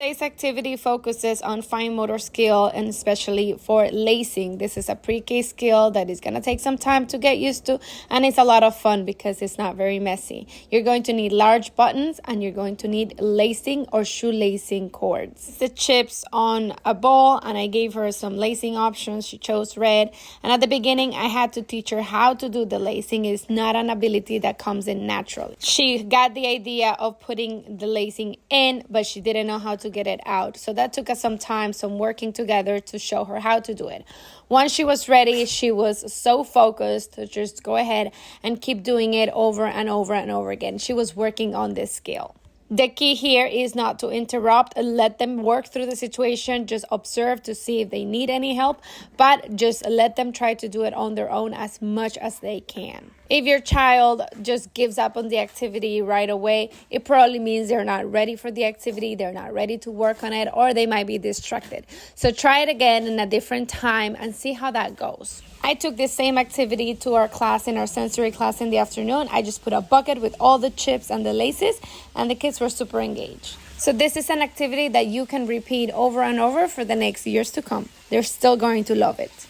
Today's activity focuses on fine motor skill and especially for lacing. This is a pre-K skill that is going to take some time to get used to, and it's a lot of fun because it's not very messy. You're going to need large buttons and you're going to need lacing or shoelacing cords. The chips on a ball, and I gave her some lacing options. She chose red, and at the beginning I had to teach her how to do the lacing. It's not an ability that comes in naturally. She got the idea of putting the lacing in, but she didn't know how to get it out. So that took us some time, some working together to show her how to do it. Once she was ready, she was so focused to just go ahead and keep doing it over and over and over again. She was working on this skill. The key here is not to interrupt and let them work through the situation. Just observe to see if they need any help, but just let them try to do it on their own as much as they can. If your child just gives up on the activity right away, it probably means they're not ready for the activity, they're not ready to work on it, or they might be distracted. So try it again in a different time and see how that goes. I took this same activity to our class, in our sensory class in the afternoon. I just put a bucket with all the chips and the laces, and the kids were super engaged. So this is an activity that you can repeat over and over for the next years to come. They're still going to love it.